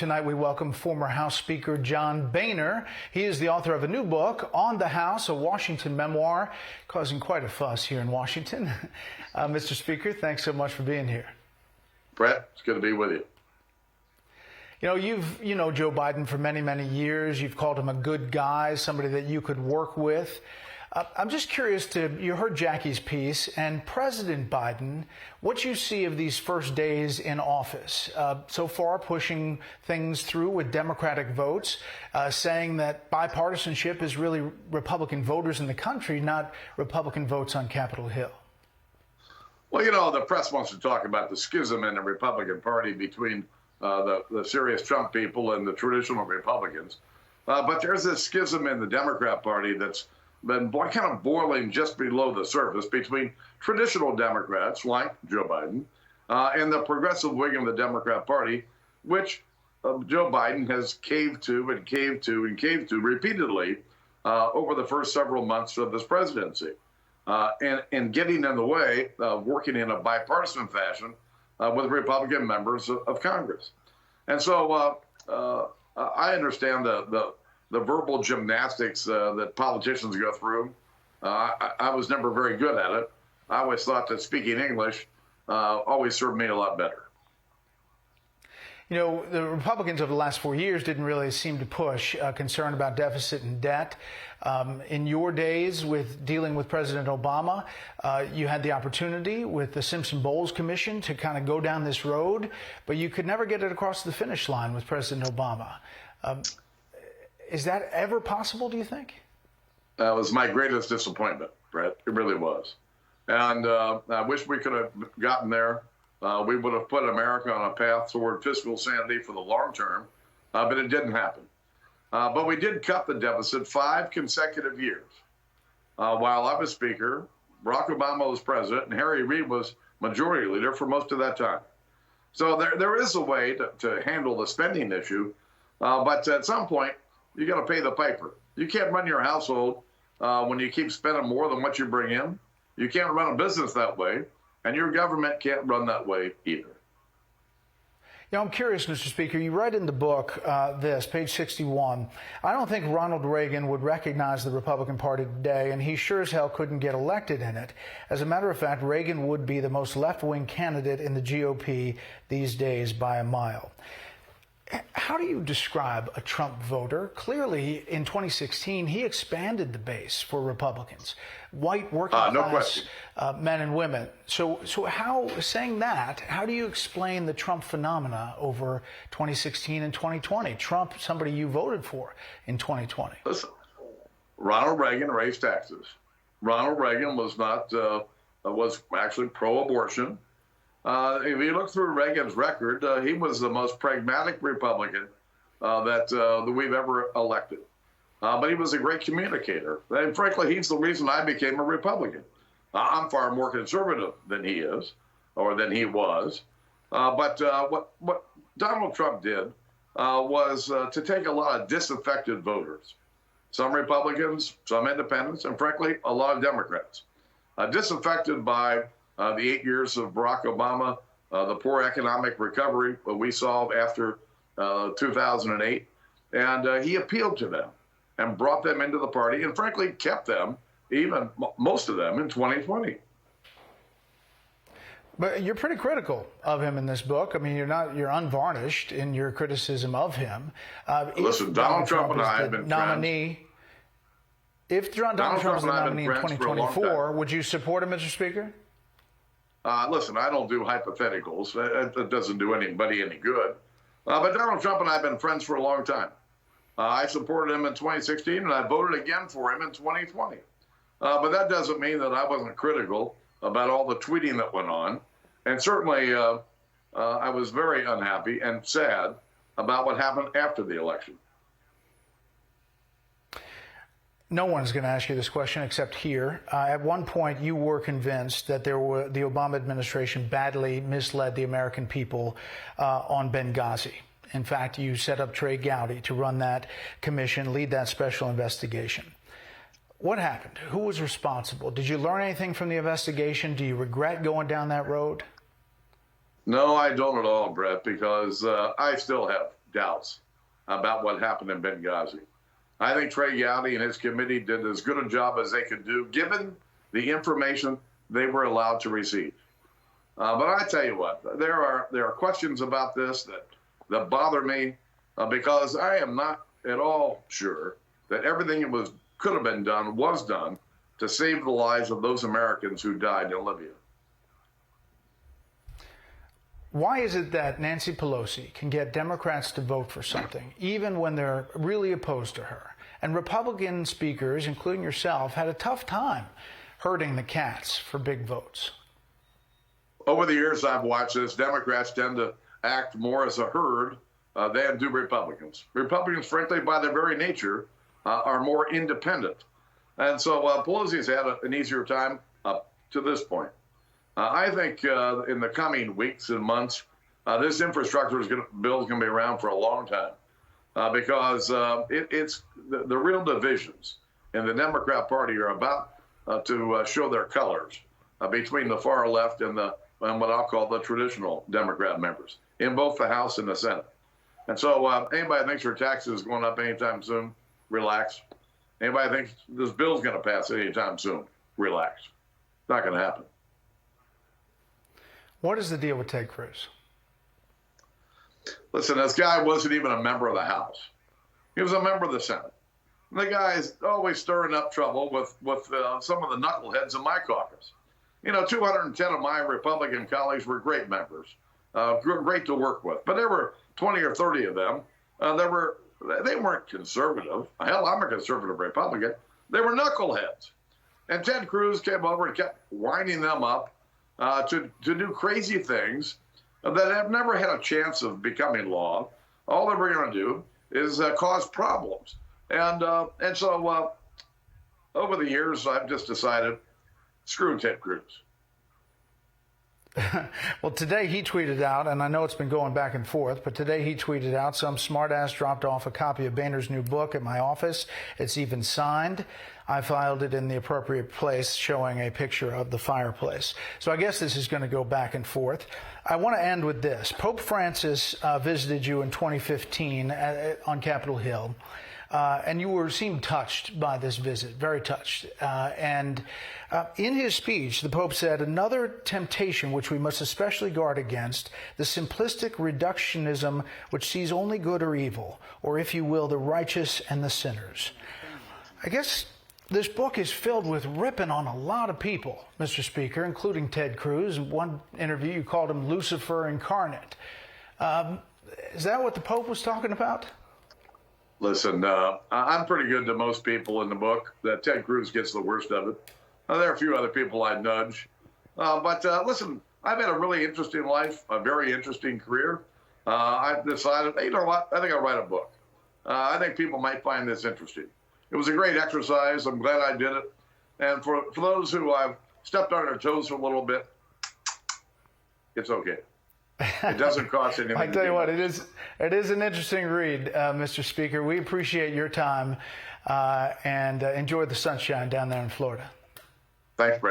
Tonight we welcome former House Speaker John Boehner. He is the author of a new book, On the House, a Washington memoir, causing quite a fuss here in Washington. Mr. Speaker, thanks so much for being here. Brett, it's good to be with you. You know, you've known Joe Biden for many, many years. You've called him a good guy, somebody that you could work with. I'm just curious you heard Jackie's piece, and President Biden, what you see of these first days in office, so far pushing things through with Democratic votes, saying that bipartisanship is really Republican voters in the country, not Republican votes on Capitol Hill. Well, you know, the press wants to talk about the schism in the Republican Party between the serious Trump people and the traditional Republicans. But there's this schism in the Democrat Party that's been kind of boiling just below the surface between traditional Democrats like Joe Biden and the progressive wing of the Democrat Party, which Joe Biden has caved to and caved to and caved to repeatedly over the first several months of this presidency, and getting in the way of working in a bipartisan fashion with Republican members of Congress. And so I understand the verbal gymnastics that politicians go through. I was never very good at it. I always thought that speaking English always served me a lot better. You know, the Republicans over the last 4 years didn't really seem to push concern about deficit and debt. In your days with dealing with President Obama, you had the opportunity with the Simpson-Bowles Commission to kind of go down this road, but you could never get it across the finish line with President Obama. Is that ever possible, do you think? That was my greatest disappointment, Brett. It really was. And I wish we could have gotten there. We would have put America on a path toward fiscal sanity for the long term, but it didn't happen. But we did cut the deficit 5 consecutive years. While I was Speaker, Barack Obama was president, and Harry Reid was majority leader for most of that time. So there is a way to handle the spending issue, but at some point, you got to pay the piper. You can't run your household when you keep spending more than what you bring in. You can't run a business that way, and your government can't run that way either. Yeah, I'm curious, Mr. Speaker, you write in the book this, page 61, I don't think Ronald Reagan would recognize the Republican Party today, and he sure as hell couldn't get elected in it. As a matter of fact, Reagan would be the most left-wing candidate in the GOP these days by a mile. How do you describe a Trump voter? Clearly, in 2016, he expanded the base for Republicans, white working-class men and women. So how, saying that, how do you explain the Trump phenomena over 2016 and 2020? Trump, somebody you voted for in 2020. Listen, Ronald Reagan raised taxes. Ronald Reagan was actually pro-abortion. If you look through Reagan's record, he was the most pragmatic Republican that we've ever elected. But he was a great communicator. And frankly, he's the reason I became a Republican. I'm far more conservative than he is, or than he was. But what Donald Trump did was to take a lot of disaffected voters, some Republicans, some independents, and frankly, a lot of Democrats, disaffected by the 8 years of Barack Obama, the poor economic recovery we saw after 2008. And he appealed to them and brought them into the party and, frankly, kept them, even most of them, in 2020. But you're pretty critical of him in this book. I mean, you're unvarnished in your criticism of him. Listen, Donald Trump and I have been friends. If Donald Trump is the nominee in 2024, would you support him, Mr. Speaker? Listen, I don't do hypotheticals. That doesn't do anybody any good. But Donald Trump and I have been friends for a long time. I supported him in 2016, and I voted again for him in 2020. But that doesn't mean that I wasn't critical about all the tweeting that went on. And certainly, I was very unhappy and sad about what happened after the election. No one's going to ask you this question except here. At one point, you were convinced that the Obama administration badly misled the American people on Benghazi. In fact, you set up Trey Gowdy to run that commission, lead that special investigation. What happened? Who was responsible? Did you learn anything from the investigation? Do you regret going down that road? No, I don't at all, Brett, because I still have doubts about what happened in Benghazi. I think Trey Gowdy and his committee did as good a job as they could do, given the information they were allowed to receive. But I tell you what, there are questions about this that bother me because I am not at all sure that everything that could have been done was done to save the lives of those Americans who died in Libya. Why is it that Nancy Pelosi can get Democrats to vote for something, even when they're really opposed to her, and Republican speakers, including yourself, had a tough time herding the cats for big votes? Over the years I've watched this, Democrats tend to act more as a herd than do Republicans. Republicans, frankly, by their very nature, are more independent. And so Pelosi's had an easier time up to this point. I think in the coming weeks and months, this infrastructure bill is going to be around for a long time because it's the real divisions in the Democrat Party are about to show their colors between the far left and what I'll call the traditional Democrat members in both the House and the Senate. And so anybody thinks their taxes is going up anytime soon, relax. Anybody thinks this bill is going to pass anytime soon, relax. It's not going to happen. What is the deal with Ted Cruz? Listen, this guy wasn't even a member of the House. He was a member of the Senate. And the guy is always stirring up trouble with some of the knuckleheads in my caucus. You know, 210 of my Republican colleagues were great members, great to work with. But there were 20 or 30 of them. They weren't conservative. Hell, I'm a conservative Republican. They were knuckleheads. And Ted Cruz came over and kept winding them up to do crazy things that have never had a chance of becoming law. All they were going to do is cause problems. And so over the years, I've just decided, screw Ted Cruz. Well, today he tweeted out, and I know it's been going back and forth, but today he tweeted out, some smartass dropped off a copy of Boehner's new book at my office. It's even signed. I filed it in the appropriate place, showing a picture of the fireplace. So I guess this is going to go back and forth. I want to end with this. Pope Francis visited you in 2015 on Capitol Hill. And you seemed touched by this visit, very touched. And in his speech, the Pope said, another temptation which we must especially guard against, the simplistic reductionism which sees only good or evil, or if you will, the righteous and the sinners. I guess this book is filled with ripping on a lot of people, Mr. Speaker, including Ted Cruz. In one interview, you called him Lucifer incarnate. Is that what the Pope was talking about? Listen, I'm pretty good to most people in the book. That Ted Cruz gets the worst of it. There are a few other people I'd nudge. But listen, I've had a really interesting life, a very interesting career. I've decided, you know what, I think I'll write a book. I think people might find this interesting. It was a great exercise. I'm glad I did it. And for those who I've stepped on their toes for a little bit, it's okay. It doesn't cost anything. I tell you what, it is an interesting read, Mr. Speaker. We appreciate your time and enjoy the sunshine down there in Florida. Thanks, Brett.